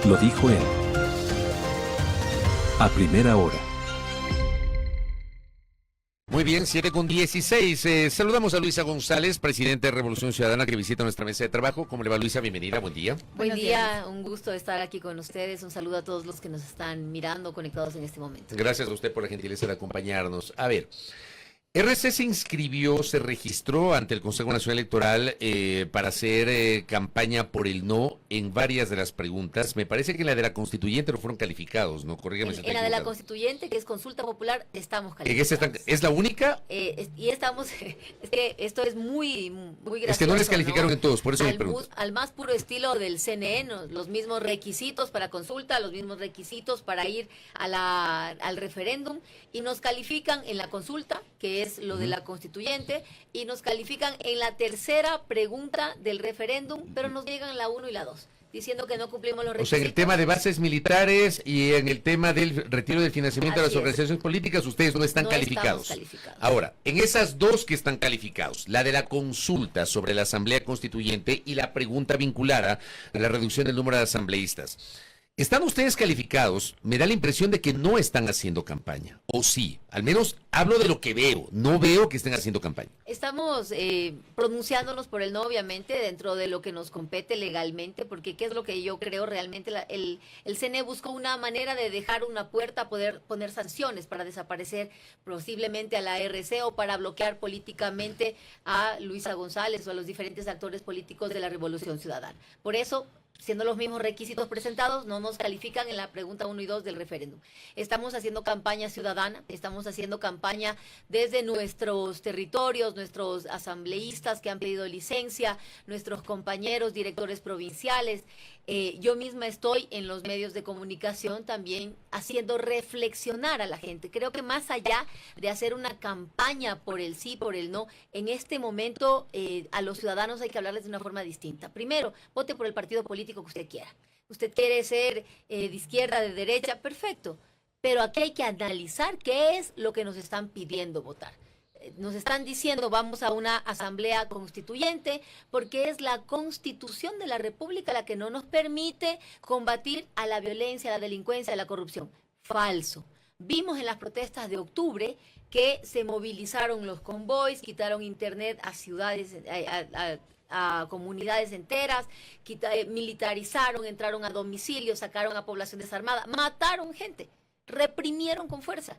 Lo dijo él. A primera hora. Muy bien, 7:16. Saludamos a Luisa González, presidente de Revolución Ciudadana, que visita nuestra mesa de trabajo. ¿Cómo le va, Luisa? Bienvenida, buen día. Buen día, un gusto estar aquí con ustedes. Un saludo a todos los que nos están mirando, conectados en este momento. Gracias a usted por la gentileza de acompañarnos. A ver, RC se inscribió, se registró ante el Consejo Nacional Electoral para hacer campaña por el no en varias de las preguntas. Me parece que en la de la constituyente no fueron calificados, ¿no? Corrígame si estoy En la de la equivocado. constituyente, que es consulta popular, estamos ¿En esa calificados. ¿Es la única? Y estamos, es que esto es muy gracioso. Es que no les calificaron en todos, por eso me pregunto. Al más puro estilo del CNE, ¿no? Los mismos requisitos para consulta, los mismos requisitos para ir al referéndum, y nos califican en la consulta, que es lo de la constituyente, y nos califican en la tercera pregunta del referéndum, pero nos llegan la 1 y la 2, diciendo que no cumplimos los O requisitos. sea, en el tema de bases militares y en el tema del retiro del financiamiento de Así las es. organizaciones políticas, ustedes no están No calificados. estamos calificados. Ahora, en esas dos que están calificados, la de la consulta sobre la Asamblea Constituyente y la pregunta vinculada a la reducción del número de asambleístas, ¿están ustedes calificados? Me da la impresión de que no están haciendo campaña. O sí, al menos hablo de lo que veo. No veo que estén haciendo campaña. Estamos pronunciándonos por el no, obviamente, dentro de lo que nos compete legalmente, porque ¿qué es lo que yo creo realmente? El CNE buscó una manera de dejar una puerta a poder poner sanciones para desaparecer posiblemente a la RC o para bloquear políticamente a Luisa González o a los diferentes actores políticos de la Revolución Ciudadana. Por eso, siendo los mismos requisitos presentados, no nos califican en la pregunta 1 y 2 del referéndum. Estamos haciendo campaña ciudadana, estamos haciendo campaña desde nuestros territorios, nuestros asambleístas que han pedido licencia, nuestros compañeros directores provinciales. Yo misma estoy en los medios de comunicación también haciendo reflexionar a la gente. Creo que más allá de hacer una campaña por el sí, por el no, en este momento a los ciudadanos hay que hablarles de una forma distinta. Primero, vote por el partido político que usted quiera. Usted quiere ser de izquierda, de derecha, perfecto. Pero aquí hay que analizar qué es lo que nos están pidiendo votar. Nos están diciendo vamos a una asamblea constituyente porque es la Constitución de la República la que no nos permite combatir a la violencia, a la delincuencia, a la corrupción. Falso. Vimos en las protestas de octubre que se movilizaron los convoys, quitaron internet a ciudades, a comunidades enteras, militarizaron, entraron a domicilios, sacaron a población desarmada, mataron gente, reprimieron con fuerza.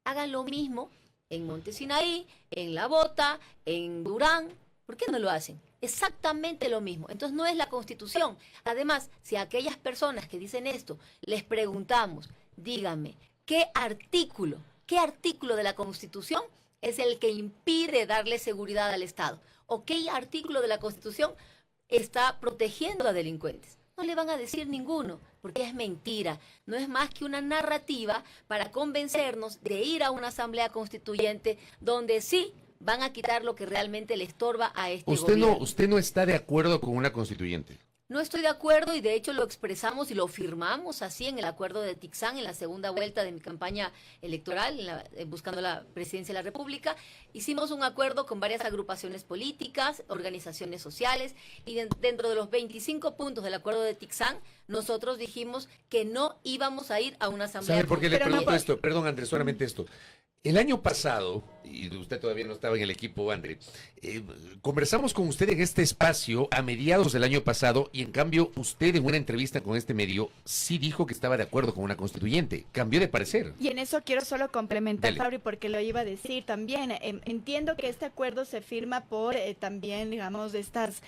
Hagan lo mismo en Monte Sinaí, en La Bota, en Durán. ¿Por qué no lo hacen? Exactamente lo mismo. Entonces no es la Constitución. Además, si a aquellas personas que dicen esto les preguntamos, díganme, ¿qué artículo de la Constitución es el que impide darle seguridad al Estado? ¿O qué artículo de la Constitución está protegiendo a delincuentes? No le van a decir ninguno, porque es mentira. No es más que una narrativa para convencernos de ir a una asamblea constituyente donde sí van a quitar lo que realmente le estorba a este gobierno. Usted no está de acuerdo con una constituyente. No estoy de acuerdo y de hecho lo expresamos y lo firmamos así en el acuerdo de Tixán en la segunda vuelta de mi campaña electoral, buscando la presidencia de la República. Hicimos un acuerdo con varias agrupaciones políticas, organizaciones sociales, y dentro de los 25 puntos del acuerdo de Tixán, nosotros dijimos que no íbamos a ir a una asamblea. ¿Sabe por qué le Pero pregunto no, esto? Perdón, Andrés, solamente esto. El año pasado, y usted todavía no estaba en el equipo, André, conversamos con usted en este espacio a mediados del año pasado y en cambio usted en una entrevista con este medio sí dijo que estaba de acuerdo con una constituyente. Cambió de parecer. Y en eso quiero solo complementar, Dale. Fabri, porque lo iba a decir también. Entiendo que este acuerdo se firma por también, digamos, estas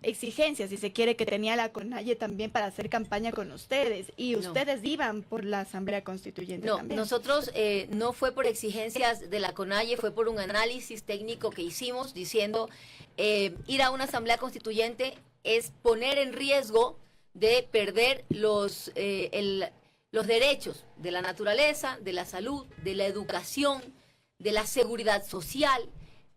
exigencias, si se quiere, que tenía la CONAIE también para hacer campaña con ustedes. Y ustedes iban por la Asamblea Constituyente no, también. nosotros no fue por exigencias de la CONAIE, fue por un análisis técnico que hicimos diciendo ir a una asamblea constituyente es poner en riesgo de perder los derechos de la naturaleza, de la salud, de la educación, de la seguridad social.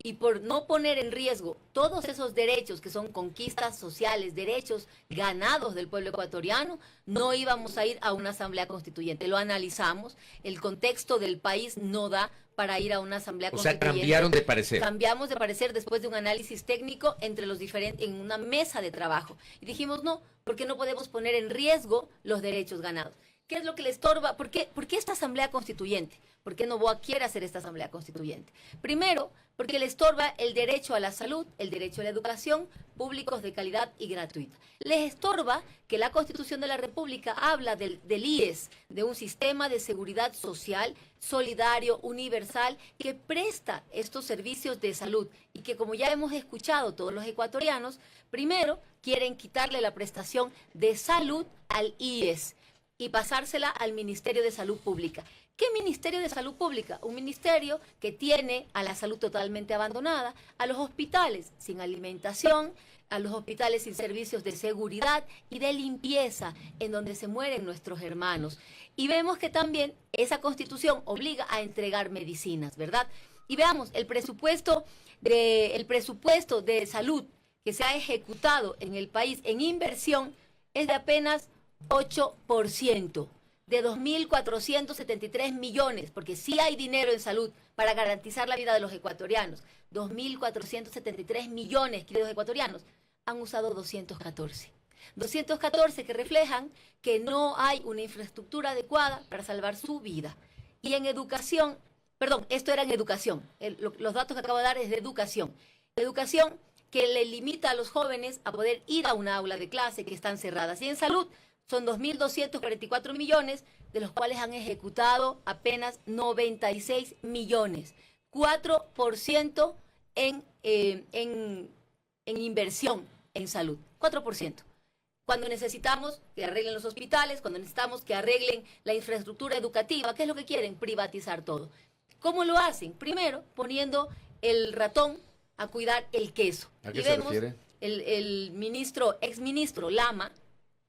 y por no poner en riesgo todos esos derechos que son conquistas sociales, derechos ganados del pueblo ecuatoriano, no íbamos a ir a una asamblea constituyente. Lo analizamos, el contexto del país no da para ir a una asamblea constituyente. O sea, cambiaron de parecer. Cambiamos de parecer después de un análisis técnico entre los diferentes, en una mesa de trabajo. Y dijimos, no, porque no podemos poner en riesgo los derechos ganados. ¿Qué es lo que le estorba? ¿Por qué esta asamblea constituyente? ¿Por qué Noboa quiere hacer esta asamblea constituyente? Primero, porque le estorba el derecho a la salud, el derecho a la educación, públicos de calidad y gratuita. Les estorba que la Constitución de la República habla del IES, de un sistema de seguridad social, solidario, universal, que presta estos servicios de salud y que, como ya hemos escuchado todos los ecuatorianos, primero quieren quitarle la prestación de salud al IES y pasársela al Ministerio de Salud Pública. ¿Qué Ministerio de Salud Pública? Un ministerio que tiene a la salud totalmente abandonada, a los hospitales sin alimentación, a los hospitales sin servicios de seguridad y de limpieza, en donde se mueren nuestros hermanos. Y vemos que también esa Constitución obliga a entregar medicinas, ¿verdad? Y veamos, el presupuesto de salud que se ha ejecutado en el país en inversión es de apenas 8%, de 2.473 millones, porque sí hay dinero en salud para garantizar la vida de los ecuatorianos. 2.473 millones, queridos ecuatorianos, han usado 214. 214 que reflejan que no hay una infraestructura adecuada para salvar su vida. Y en educación, perdón, esto era en educación, los datos que acabo de dar es de educación. Educación que le limita a los jóvenes a poder ir a una aula de clase que están cerradas. Y en salud, son 2.244 millones, de los cuales han ejecutado apenas 96 millones. 4% en inversión en salud. 4%. Cuando necesitamos que arreglen los hospitales, cuando necesitamos que arreglen la infraestructura educativa, ¿qué es lo que quieren? Privatizar todo. ¿Cómo lo hacen? Primero, poniendo el ratón a cuidar el queso. ¿A qué se refiere? El exministro Lama,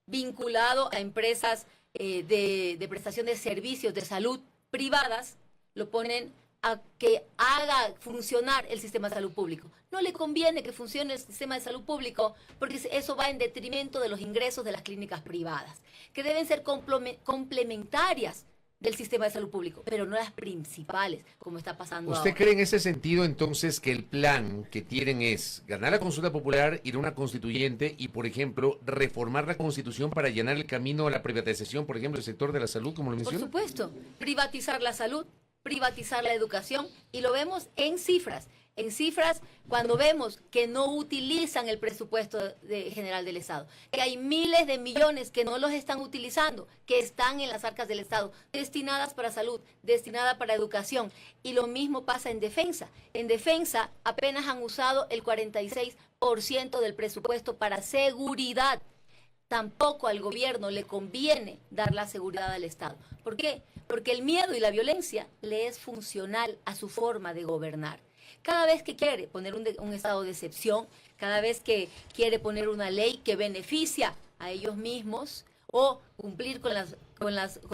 vinculado a empresas de prestación de servicios de salud privadas, lo ponen a que haga funcionar el sistema de salud público. No le conviene que funcione el sistema de salud público porque eso va en detrimento de los ingresos de las clínicas privadas, que deben ser complementarias del sistema de salud público, pero no las principales, como está pasando ahora. ¿Usted cree en ese sentido entonces que el plan que tienen es ganar la consulta popular, ir a una constituyente y, por ejemplo, reformar la Constitución para llenar el camino a la privatización, por ejemplo, del sector de la salud, como lo menciona? Por supuesto, privatizar la salud, privatizar la educación, y lo vemos en cifras. En cifras, cuando vemos que no utilizan el presupuesto general del Estado, que hay miles de millones que no los están utilizando, que están en las arcas del Estado, destinadas para salud, destinadas para educación. Y lo mismo pasa en defensa. En defensa apenas han usado el 46% del presupuesto para seguridad. Tampoco al gobierno le conviene dar la seguridad al Estado. ¿Por qué? Porque el miedo y la violencia le es funcional a su forma de gobernar. Cada vez que quiere poner un estado de excepción, cada vez que quiere poner una ley que beneficia a ellos mismos o cumplir con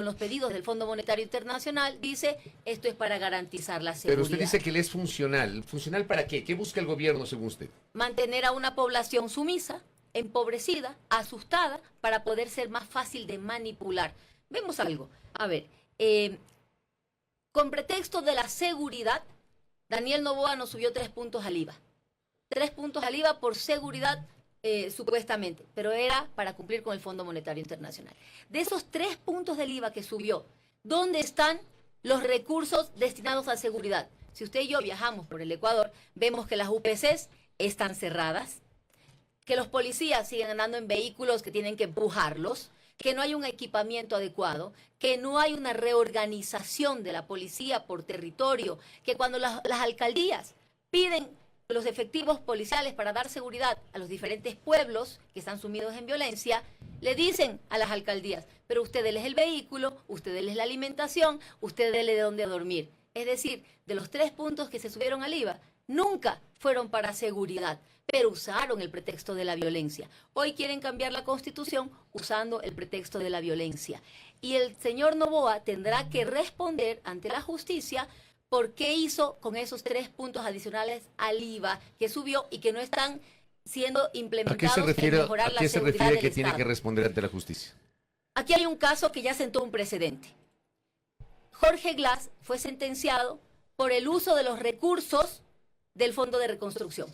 los pedidos del Fondo Monetario Internacional, dice, esto es para garantizar la seguridad. Pero usted dice que le es funcional. ¿Funcional para qué? ¿Qué busca el gobierno según usted? Mantener a una población sumisa, empobrecida, asustada, para poder ser más fácil de manipular. Vemos algo. A ver, con pretexto de la seguridad, Daniel Noboa nos subió 3 puntos al IVA. 3 puntos al IVA por seguridad, supuestamente, pero era para cumplir con el Fondo Monetario Internacional. De esos 3 puntos del IVA que subió, ¿dónde están los recursos destinados a seguridad? Si usted y yo viajamos por el Ecuador, vemos que las UPCs están cerradas, que los policías siguen andando en vehículos que tienen que empujarlos, que no hay un equipamiento adecuado, que no hay una reorganización de la policía por territorio, que cuando las alcaldías piden los efectivos policiales para dar seguridad a los diferentes pueblos que están sumidos en violencia, le dicen a las alcaldías, pero usted déles el vehículo, usted déles la alimentación, usted déle de dónde dormir. Es decir, de los 3 puntos que se subieron al IVA, nunca fueron para seguridad, pero usaron el pretexto de la violencia. Hoy quieren cambiar la Constitución usando el pretexto de la violencia. Y el señor Noboa tendrá que responder ante la justicia por qué hizo con esos 3 puntos adicionales al IVA que subió y que no están siendo ¿A qué implementados se refiere, en mejorar a la qué se seguridad refiere del que tiene Estado. que responder ante la justicia? Aquí hay un caso que ya sentó un precedente. Jorge Glass fue sentenciado por el uso de los recursos del Fondo de Reconstrucción,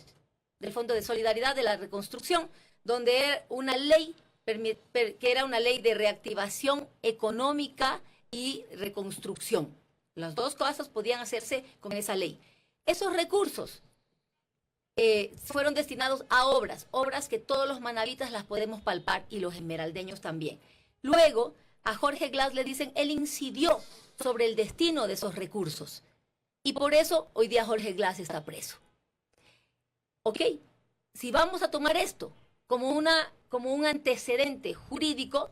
del Fondo de Solidaridad de la Reconstrucción, donde era una ley que era una ley de reactivación económica y reconstrucción. Las dos cosas podían hacerse con esa ley. Esos recursos fueron destinados a obras que todos los manavitas las podemos palpar y los esmeraldeños también. Luego, a Jorge Glass le dicen, él incidió sobre el destino de esos recursos. Y por eso hoy día Jorge Glass está preso. Ok, si vamos a tomar esto como un antecedente jurídico,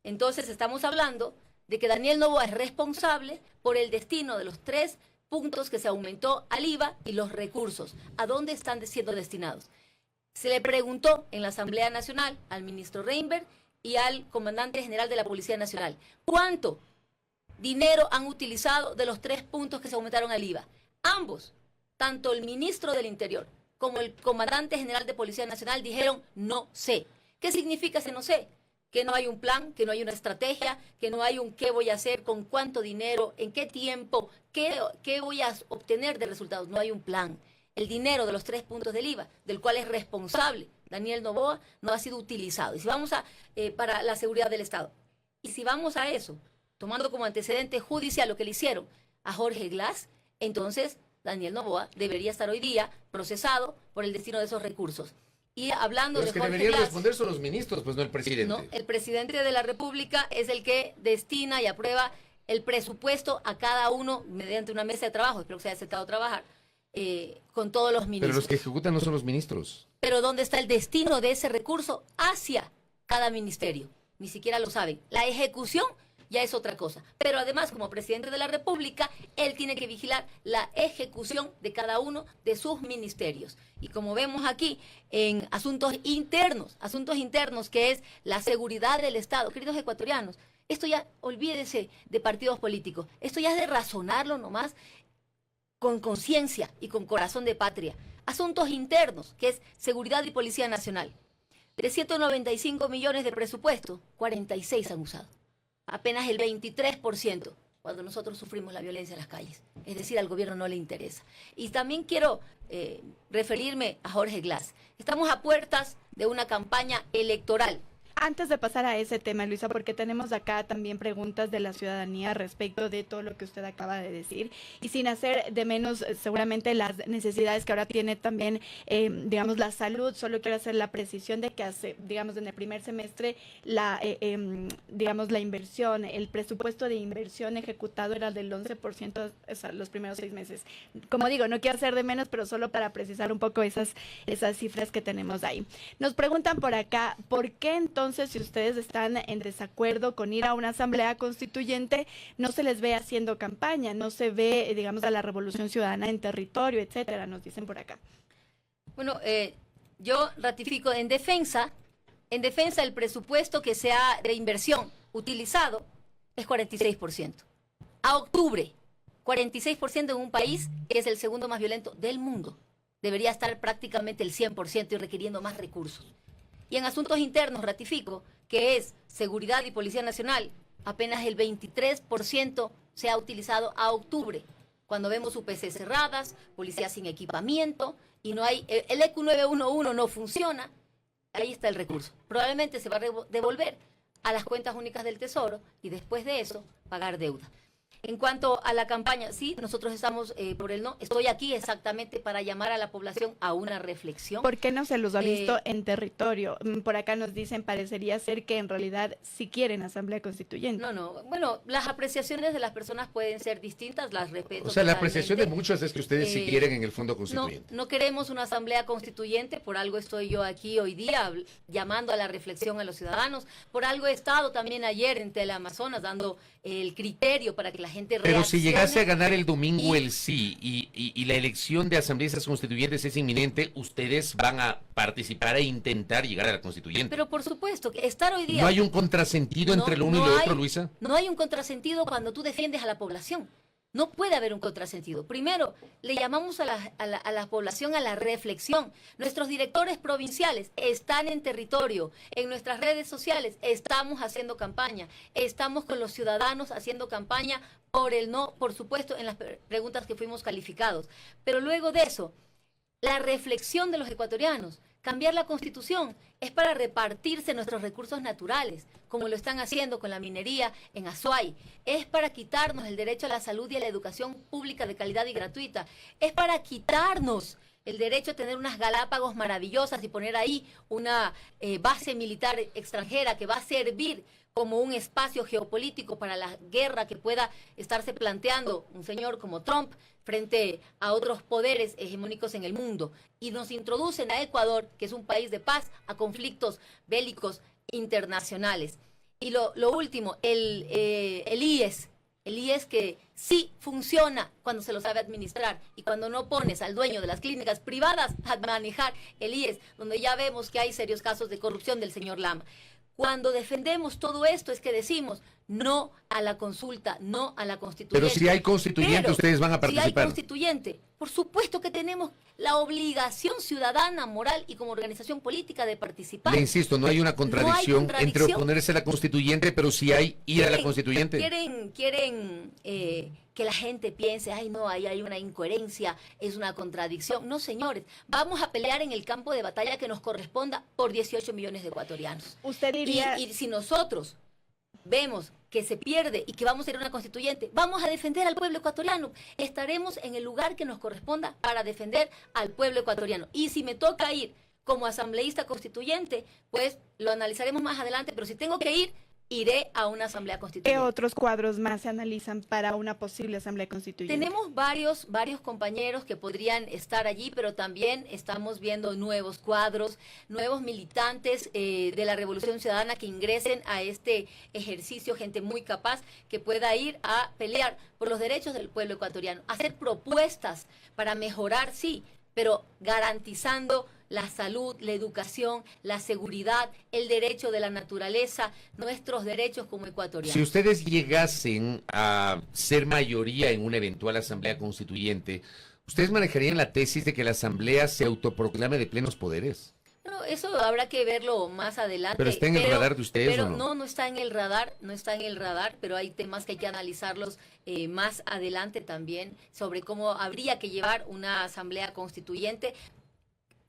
entonces estamos hablando de que Daniel Noboa es responsable por el destino de los 3 puntos que se aumentó al IVA y los recursos. ¿A dónde están siendo destinados? Se le preguntó en la Asamblea Nacional al ministro Reinberg y al comandante general de la Policía Nacional, ¿cuánto dinero han utilizado de los 3 puntos que se aumentaron al IVA? Ambos, tanto el ministro del Interior como el comandante general de Policía Nacional dijeron no sé. ¿Qué significa ese no sé? Que no hay un plan, que no hay una estrategia, que no hay un qué voy a hacer, con cuánto dinero, en qué tiempo, qué voy a obtener de resultados. No hay un plan. El dinero de los 3 puntos del IVA, del cual es responsable Daniel Noboa, no ha sido utilizado. Y si vamos para la seguridad del Estado, y si vamos a eso, tomando como antecedente judicial lo que le hicieron a Jorge Glass, entonces Daniel Noboa debería estar hoy día procesado por el destino de esos recursos. Y hablando Los de que Jorge deberían Glass, responder son los ministros, pues no el presidente. no, el presidente de la República es el que destina y aprueba el presupuesto a cada uno mediante una mesa de trabajo. Espero que se haya aceptado trabajar con todos los ministros. Pero los que ejecutan no son los ministros. Pero ¿dónde está el destino de ese recurso? Hacia cada ministerio. Ni siquiera lo saben. La ejecución ya es otra cosa. Pero además, como presidente de la República, él tiene que vigilar la ejecución de cada uno de sus ministerios. Y como vemos aquí, en asuntos internos que es la seguridad del Estado, queridos ecuatorianos, esto ya, olvídese de partidos políticos, esto ya es de razonarlo nomás con conciencia y con corazón de patria. Asuntos internos, que es seguridad y Policía Nacional. De 195 millones de presupuesto, 46 han usado. Apenas el 23%, cuando nosotros sufrimos la violencia en las calles. Es decir, al gobierno no le interesa. Y también quiero referirme a Jorge Glass. Estamos a puertas de una campaña electoral. Antes de pasar a ese tema, Luisa, porque tenemos acá también preguntas de la ciudadanía respecto de todo lo que usted acaba de decir, y sin hacer de menos seguramente las necesidades que ahora tiene también, digamos, la salud, solo quiero hacer la precisión de que hace, digamos, en el primer semestre, digamos, la inversión, el presupuesto de inversión ejecutado era del 11%, o sea, los primeros 6 meses. Como digo, no quiero hacer de menos, pero solo para precisar un poco esas cifras que tenemos ahí. Nos preguntan por acá, ¿por qué entonces, si ustedes están en desacuerdo con ir a una asamblea constituyente, no se les ve haciendo campaña, no se ve, digamos, a la revolución ciudadana en territorio, etcétera? Nos dicen por acá. Bueno, yo ratifico en defensa el presupuesto que se ha de inversión utilizado es 46%. A octubre, 46% en un país que es el segundo más violento del mundo. Debería estar prácticamente el 100% y requiriendo más recursos. Y en asuntos internos ratifico que es seguridad y Policía Nacional, apenas el 23% se ha utilizado a octubre, cuando vemos UPC cerradas, policías sin equipamiento, y no hay, el EQ 911 no funciona, ahí está el recurso. Probablemente se va a devolver a las cuentas únicas del Tesoro y después de eso pagar deuda. En cuanto a la campaña, sí, nosotros estamos por el no. Estoy aquí exactamente para llamar a la población a una reflexión. ¿Por qué no se los ha visto en territorio? Por acá nos dicen, parecería ser que en realidad sí quieren asamblea constituyente. No. Bueno, las apreciaciones de las personas pueden ser distintas, las respeto. O sea, la totalmente. apreciación de muchos es que ustedes sí quieren en el fondo constituyente. No queremos una asamblea constituyente, por algo estoy yo aquí hoy día llamando a la reflexión a los ciudadanos, por algo he estado también ayer en Teleamazonas dando el criterio para que la gente reaccione. Pero si llegase a ganar el domingo el sí y la elección de asambleístas constituyentes es inminente, ustedes van a participar e intentar llegar a la constituyente. Pero por supuesto, que estar hoy día... ¿No hay un contrasentido entre lo uno y lo otro, Luisa? No hay un contrasentido cuando tú defiendes a la población. No puede haber un contrasentido. Primero, le llamamos a la población a la reflexión. Nuestros directores provinciales están en territorio, en nuestras redes sociales estamos haciendo campaña, estamos con los ciudadanos haciendo campaña por el no, por supuesto, en las preguntas que fuimos calificados. Pero luego de eso, la reflexión de los ecuatorianos, cambiar la Constitución, es para repartirse nuestros recursos naturales, como lo están haciendo con la minería en Azuay. Es para quitarnos el derecho a la salud y a la educación pública de calidad y gratuita. Es para quitarnos el derecho a tener unas Galápagos maravillosas y poner ahí una base militar extranjera que va a servir como un espacio geopolítico para la guerra que pueda estarse planteando un señor como Trump frente a otros poderes hegemónicos en el mundo. Y nos introducen a Ecuador, que es un país de paz, a conflictos bélicos internacionales. Y lo último, el IES. El IES que sí funciona cuando se lo sabe administrar y cuando no pones al dueño de las clínicas privadas a manejar el IES, donde ya vemos que hay serios casos de corrupción del señor Lama. Cuando defendemos todo esto es que decimos no a la consulta, no a la constituyente. Pero si hay constituyente, Pero ustedes van a participar. Si hay constituyente, por supuesto que tenemos la obligación ciudadana, moral y como organización política de participar. Le insisto, no hay una contradicción, entre oponerse a la constituyente, pero si hay ir a la constituyente. Quieren que la gente piense, ay no, ahí hay una incoherencia, es una contradicción. No, señores, vamos a pelear en el campo de batalla que nos corresponda por 18 millones de ecuatorianos. Usted diría... Y si nosotros vemos que se pierde y que vamos a ir a una constituyente, vamos a defender al pueblo ecuatoriano. Estaremos en el lugar que nos corresponda para defender al pueblo ecuatoriano. Y si me toca ir como asambleísta constituyente, pues lo analizaremos más adelante, pero si tengo que ir, iré a una asamblea constituyente. ¿Qué otros cuadros más se analizan para una posible asamblea constituyente? Tenemos varios compañeros que podrían estar allí, pero también estamos viendo nuevos cuadros, nuevos militantes de la Revolución Ciudadana que ingresen a este ejercicio, gente muy capaz que pueda ir a pelear por los derechos del pueblo ecuatoriano, hacer propuestas para mejorar, sí, pero garantizando la salud, la educación, la seguridad, el derecho de la naturaleza, nuestros derechos como ecuatorianos. Si ustedes llegasen a ser mayoría en una eventual asamblea constituyente, ¿ustedes manejarían la tesis de que la asamblea se autoproclame de plenos poderes? Bueno, eso habrá que verlo más adelante. ¿Pero está en el radar de ustedes pero o no? No está en el radar, pero hay temas que hay que analizarlos más adelante también sobre cómo habría que llevar una asamblea constituyente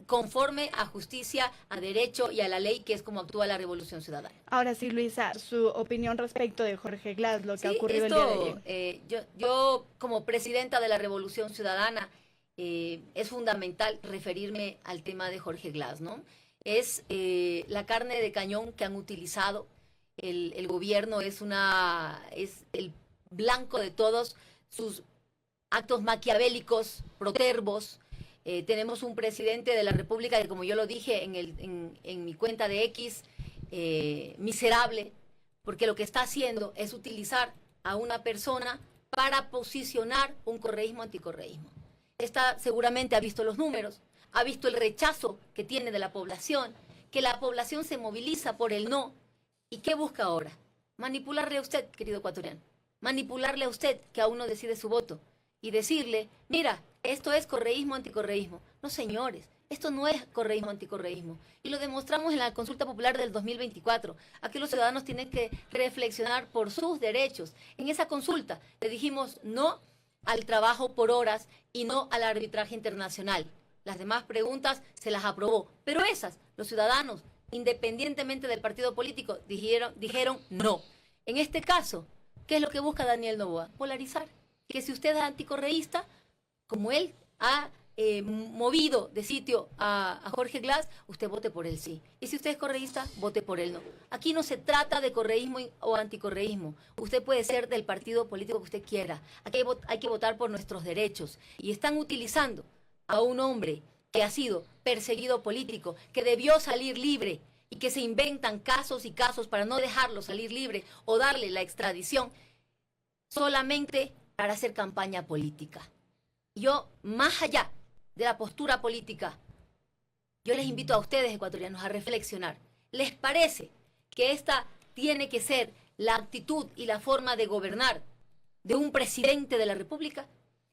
conforme a justicia, a derecho y a la ley, que es como actúa la Revolución Ciudadana. Ahora sí, Luisa, su opinión respecto de Jorge Glass, lo que ha ocurrido el día de ayer. Yo como presidenta de la Revolución Ciudadana, es fundamental referirme al tema de Jorge Glass, ¿no? Es la carne de cañón que han utilizado. El gobierno es el blanco de todos sus actos maquiavélicos, protervos. Tenemos un presidente de la República que, como yo lo dije en mi cuenta de X, miserable, porque lo que está haciendo es utilizar a una persona para posicionar un correísmo anticorreísmo. Seguramente ha visto los números, ha visto el rechazo que tiene de la población, que la población se moviliza por el no. ¿Y qué busca ahora? Manipularle a usted, querido ecuatoriano, manipularle a usted que aún no decide su voto y decirle, mira, esto es correísmo, anticorreísmo. No, señores, esto no es correísmo, anticorreísmo. Y lo demostramos en la consulta popular del 2024. Aquí los ciudadanos tienen que reflexionar por sus derechos. En esa consulta le dijimos no al trabajo por horas y no al arbitraje internacional. Las demás preguntas se las aprobó, pero esas, los ciudadanos, independientemente del partido político, dijeron no. En este caso, ¿qué es lo que busca Daniel Noboa? Polarizar. Que si usted es anticorreísta, como él ha movido de sitio a Jorge Glass, usted vote por él sí. Y si usted es correísta, vote por él no. Aquí no se trata de correísmo o anticorreísmo. Usted puede ser del partido político que usted quiera. Aquí hay que votar por nuestros derechos. Y están utilizando a un hombre que ha sido perseguido político, que debió salir libre y que se inventan casos y casos para no dejarlo salir libre o darle la extradición solamente para hacer campaña política. Yo, más allá de la postura política, yo les invito a ustedes, ecuatorianos, a reflexionar. ¿Les parece que esta tiene que ser la actitud y la forma de gobernar de un presidente de la República?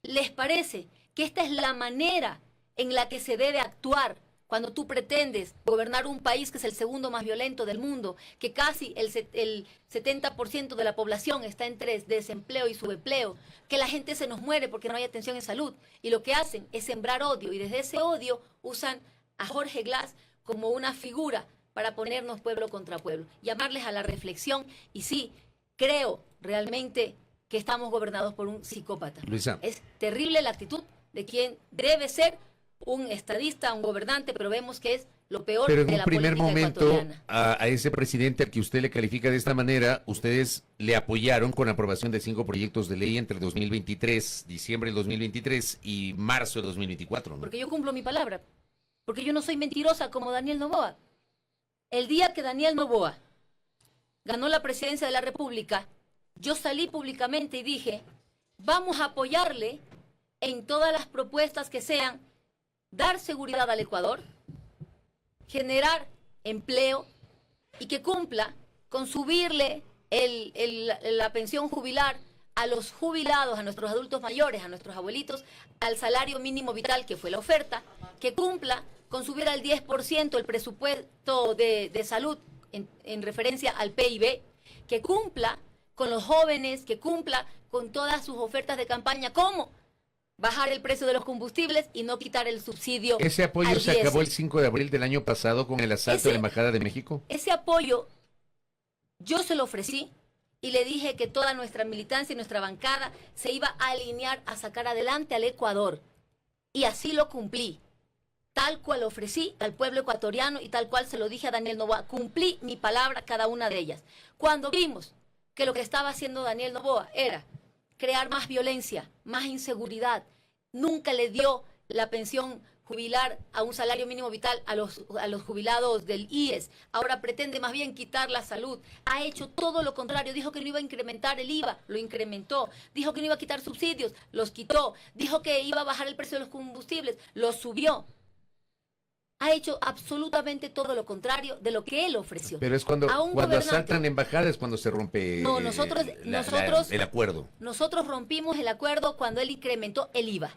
¿Les parece que esta es la manera en la que se debe actuar cuando tú pretendes gobernar un país que es el segundo más violento del mundo, que casi el 70% de la población está entre desempleo y subempleo, que la gente se nos muere porque no hay atención en salud, y lo que hacen es sembrar odio, y desde ese odio usan a Jorge Glass como una figura para ponernos pueblo contra pueblo, llamarles a la reflexión? Y sí, creo realmente que estamos gobernados por un psicópata. Luisa. Es terrible la actitud de quien debe ser un estadista, un gobernante, pero vemos que es lo peor Pero en de un la primer política momento, ecuatoriana. a ese presidente al que usted le califica de esta manera, ustedes le apoyaron con la aprobación de 5 proyectos de ley entre 2023, diciembre del 2023 y marzo del 2024, ¿no? Porque yo cumplo mi palabra, porque yo no soy mentirosa como Daniel Noboa. El día que Daniel Noboa ganó la presidencia de la República, yo salí públicamente y dije, vamos a apoyarle en todas las propuestas que sean dar seguridad al Ecuador, generar empleo y que cumpla con subirle la pensión jubilar a los jubilados, a nuestros adultos mayores, a nuestros abuelitos, al salario mínimo vital, que fue la oferta, que cumpla con subir al 10% el presupuesto de salud en referencia al PIB, que cumpla con los jóvenes, que cumpla con todas sus ofertas de campaña, como bajar el precio de los combustibles y no quitar el subsidio. ¿Ese apoyo al se diésel. acabó el 5 de abril del año pasado con el asalto a la Embajada de México? Ese apoyo yo se lo ofrecí y le dije que toda nuestra militancia y nuestra bancada se iba a alinear a sacar adelante al Ecuador. Y así lo cumplí. Tal cual ofrecí al pueblo ecuatoriano y tal cual se lo dije a Daniel Noboa. Cumplí mi palabra, cada una de ellas. Cuando vimos que lo que estaba haciendo Daniel Noboa era crear más violencia, más inseguridad, nunca le dio la pensión jubilar a un salario mínimo vital a los jubilados del IES, ahora pretende más bien quitar la salud, ha hecho todo lo contrario, dijo que no iba a incrementar el IVA, lo incrementó, dijo que no iba a quitar subsidios, los quitó, dijo que iba a bajar el precio de los combustibles, los subió. Ha hecho absolutamente todo lo contrario de lo que él ofreció. Pero es cuando asaltan embajadas, cuando se rompe no, nosotros el acuerdo. Nosotros rompimos el acuerdo cuando él incrementó el IVA.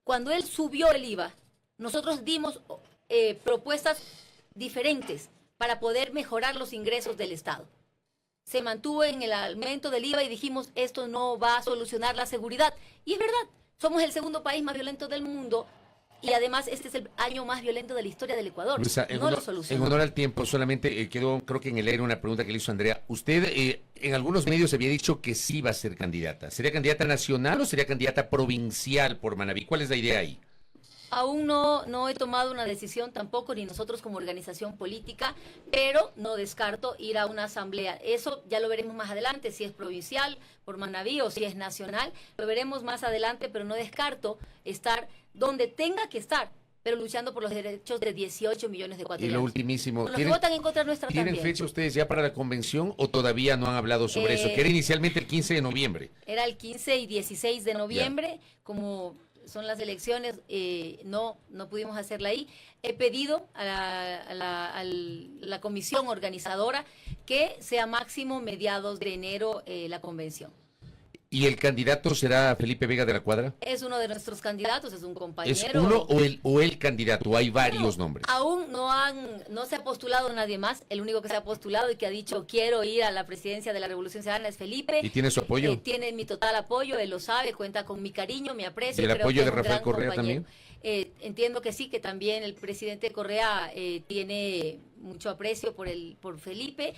Cuando él subió el IVA, nosotros dimos propuestas diferentes para poder mejorar los ingresos del Estado. Se mantuvo en el aumento del IVA y dijimos, esto no va a solucionar la seguridad. Y es verdad, somos el segundo país más violento del mundo. Y además este es el año más violento de la historia del Ecuador. Luisa, en honor al tiempo, solamente quedó, creo que en el aire, una pregunta que le hizo Andrea. Usted en algunos medios había dicho que sí va a ser candidata. ¿Sería candidata nacional o sería candidata provincial por Manabí? ¿Cuál es la idea ahí? Aún no he tomado una decisión tampoco, ni nosotros como organización política, pero no descarto ir a una asamblea. Eso ya lo veremos más adelante, si es provincial por Manabí o si es nacional, lo veremos más adelante, pero no descarto estar donde tenga que estar, pero luchando por los derechos de 18 millones de ecuatorianos. Y lo ultimísimo, Los que votan en contra nuestra ¿tienen también. fecha ustedes ya para la convención o todavía no han hablado sobre eso? Que era inicialmente el 15 de noviembre. Era el 15 y 16 de noviembre, como son las elecciones, no pudimos hacerla ahí. He pedido a la comisión organizadora que sea máximo mediados de enero la convención. ¿Y el candidato será Felipe Vega de la Cuadra? Es uno de nuestros candidatos, es un compañero. ¿Es uno o el candidato? Hay varios nombres. Aún no se ha postulado nadie más. El único que se ha postulado y que ha dicho quiero ir a la presidencia de la Revolución Ciudadana es Felipe. ¿Y tiene su apoyo? Tiene mi total apoyo, él lo sabe, cuenta con mi cariño, mi aprecio. ¿Y el apoyo de Rafael Correa también? Entiendo que sí, que también el presidente Correa tiene mucho aprecio por Felipe.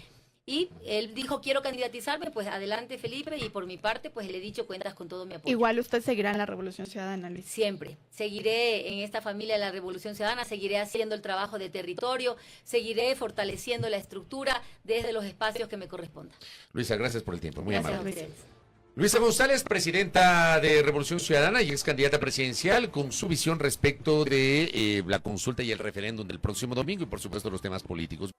Y él dijo, quiero candidatizarme, pues adelante Felipe, y por mi parte, pues le he dicho, cuentas con todo mi apoyo. Igual usted seguirá en la Revolución Ciudadana, Luis. Siempre. Seguiré en esta familia de la Revolución Ciudadana, seguiré haciendo el trabajo de territorio, seguiré fortaleciendo la estructura desde los espacios que me correspondan. Luisa, gracias por el tiempo, muy Gracias amable. a ustedes. Luisa González, presidenta de Revolución Ciudadana y ex candidata presidencial, con su visión respecto de la consulta y el referéndum del próximo domingo y por supuesto los temas políticos.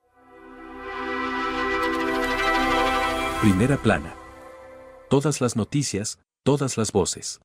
Primera plana. Todas las noticias, todas las voces.